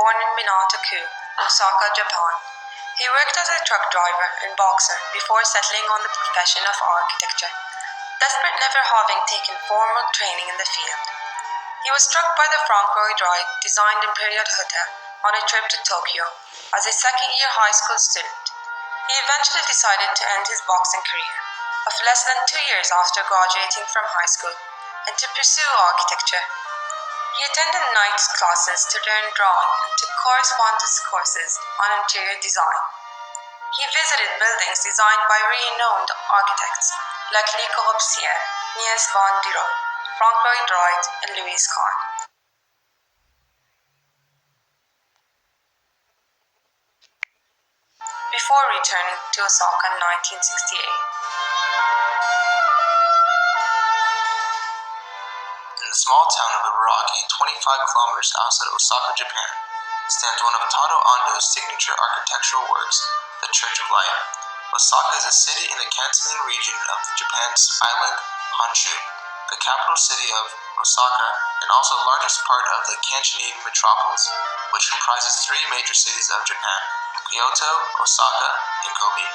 born in Minato-ku, Osaka, Japan. He worked as a truck driver and boxer before settling on the profession of architecture, despite never having taken formal training in the field. He was struck by the Frank Lloyd Wright designed Imperial Hotel on a trip to Tokyo as a second-year high school student. He eventually decided to end his boxing career of less than 2 years after graduating from high school and to pursue architecture. He attended night classes to learn drawing and took correspondence courses on interior design. He visited buildings designed by renowned architects like Le Corbusier, Mies van der Rohe, Frank Lloyd Wright, and Louis Kahn. Before returning to Osaka in 1968. In the small town of Ibaraki, 25 kilometers outside of Osaka, Japan, stands one of Tado Ando's signature architectural works, the Church of Light. Osaka is a city in the Cantonese region of Japan's island Honshu, the capital city of Osaka, and also the largest part of the Cantonese metropolis, which comprises 3 major cities of Japan: Kyoto, Osaka, and Kobe.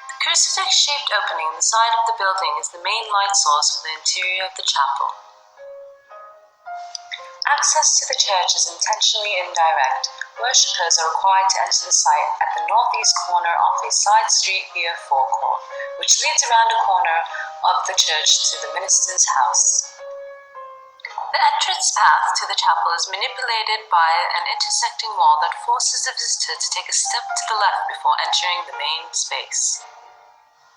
The crucifix-shaped opening in the side of the building is the main light source for the interior of the chapel. Access to the church is intentionally indirect. Worshippers are required to enter the site at the northeast corner of a side street via forecourt, which leads around a corner of the church to the minister's house. The entrance path to the chapel is manipulated by an intersecting wall that forces the visitor to take a step to the left before entering the main space.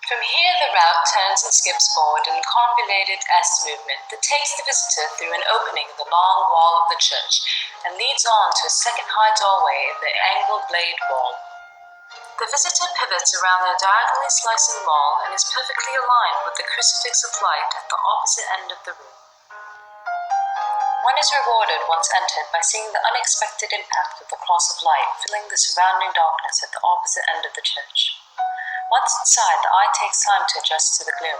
From here, the route turns and skips forward in a convoluted S movement that takes the visitor through an opening in the long wall of the church and leads on to a second high doorway in the angled blade wall. The visitor pivots around the diagonally slicing wall and is perfectly aligned with the crucifix of light at the opposite end of the room. One is rewarded once entered by seeing the unexpected impact of the cross of light filling the surrounding darkness at the opposite end of the church. Once inside, the eye takes time to adjust to the gloom.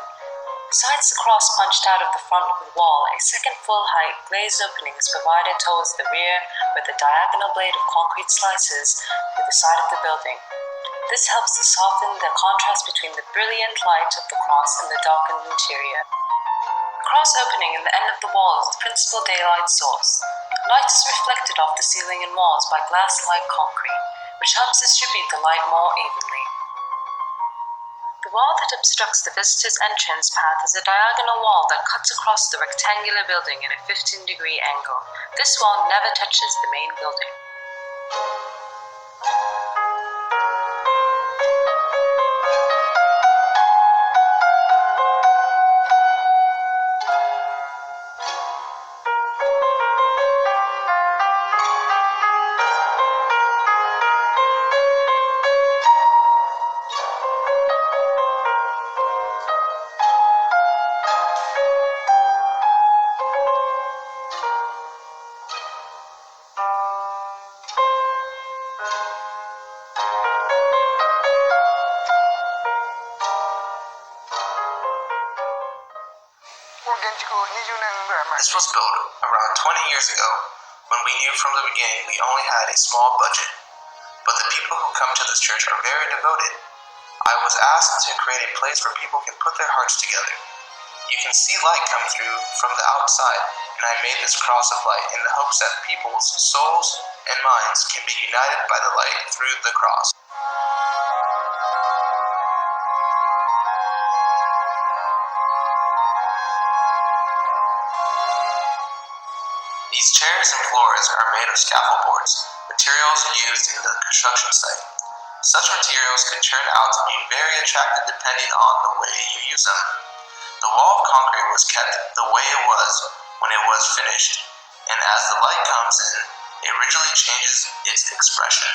Besides the cross punched out of the front of the wall, a second full-height glazed opening is provided towards the rear where the diagonal blade of concrete slices through the side of the building. This helps to soften the contrast between the brilliant light of the cross and the darkened interior. The cross opening in the end of the wall is the principal daylight source. Light is reflected off the ceiling and walls by glass-like concrete, which helps distribute the light more evenly. The wall that obstructs the visitor's entrance path is a diagonal wall that cuts across the rectangular building in a 15-degree angle. This wall never touches the main building. This was built around 20 years ago, when we knew from the beginning we only had a small budget. But the people who come to this church are very devoted. I was asked to create a place where people can put their hearts together. You can see light come through from the outside, and I made this cross of light in the hopes that people's souls and minds can be united by the light through the cross. These chairs and floors are made of scaffold boards, materials used in the construction site. Such materials can turn out to be very attractive depending on the way you use them. The wall of concrete was kept the way it was when it was finished, and as the light comes in, it originally changes its expression.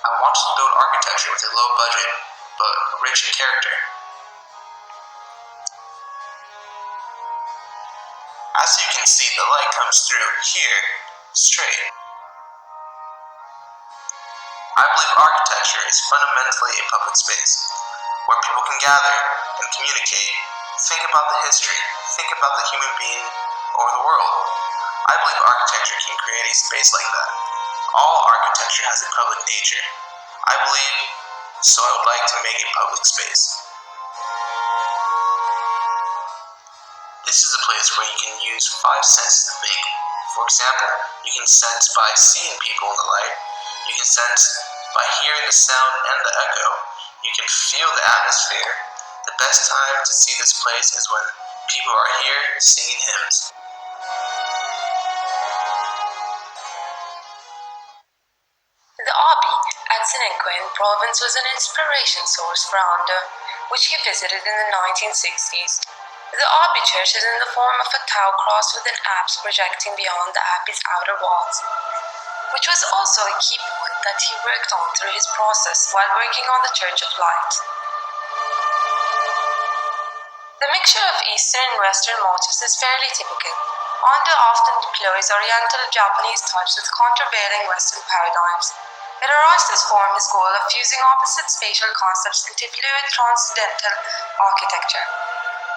I wanted to build architecture with a low budget, but rich in character. As you can see, the light comes through here, straight. I believe architecture is fundamentally a public space, where people can gather and communicate, think about the history, think about the human being or the world. I believe architecture can create a space like that. All architecture has a public nature. I believe, so I would like to make a public space. This is a place where you can use 5 senses to think. For example, you can sense by seeing people in the light. You can sense by hearing the sound and the echo. You can feel the atmosphere. The best time to see this place is when people are here singing hymns. The abbey at Seneca in Provence was an inspiration source for Ando, which he visited in the 1960s. The abbey church is in the form of a tau cross with an apse projecting beyond the abbey's outer walls, which was also a key point that he worked on through his process while working on the Church of Light. The mixture of Eastern and Western motifs is fairly typical. Ando often deploys Oriental Japanese types with countervailing Western paradigms. It arrives to form his goal of fusing opposite spatial concepts into fluid transcendental architecture.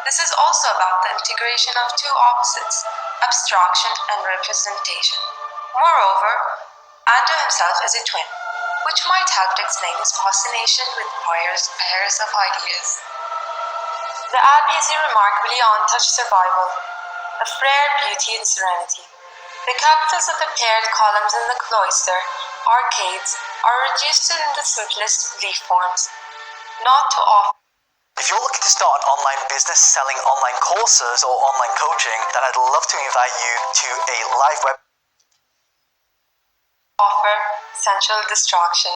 This is also about the integration of two opposites, abstraction and representation. Moreover, Ando himself is a twin, which might help to explain his fascination with pairs of ideas. The abbey is a remarkably untouched survival, of rare beauty and serenity. The capitals of the paired columns in the cloister, arcades, are reduced to the simplest leaf forms, not to offer. If you're looking to start an online business selling online courses or online coaching, then I'd love to invite you to a live web. Offer sensual distraction.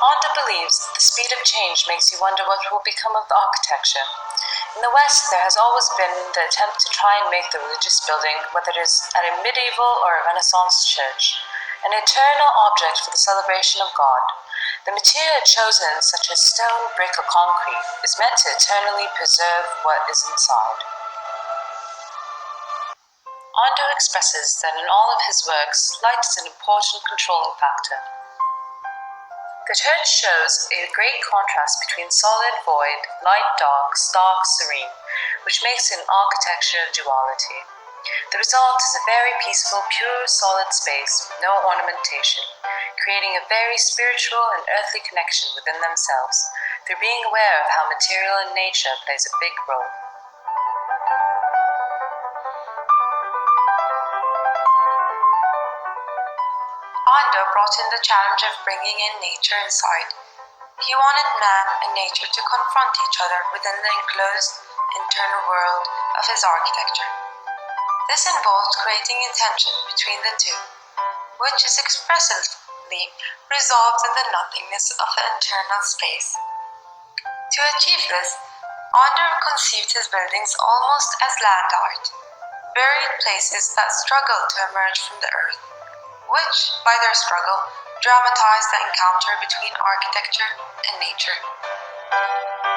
Ando believes that the speed of change makes you wonder what will become of the architecture. In the West, there has always been the attempt to try and make the religious building, whether it is at a medieval or a Renaissance church, an eternal object for the celebration of God. The material chosen, such as stone, brick, or concrete, is meant to eternally preserve what is inside. Ando expresses that in all of his works, light is an important controlling factor. The church shows a great contrast between solid, void, light, dark, stark, serene, which makes it an architecture of duality. The result is a very peaceful, pure, solid space with no ornamentation, creating a very spiritual and earthly connection within themselves, through being aware of how material and nature plays a big role. Ando brought in the challenge of bringing in nature inside. He wanted man and nature to confront each other within the enclosed internal world of his architecture. This involved creating a tension between the two, which is expressively resolved in the nothingness of the internal space. To achieve this, Ando conceived his buildings almost as land art, buried places that struggled to emerge from the earth, which, by their struggle, dramatize the encounter between architecture and nature.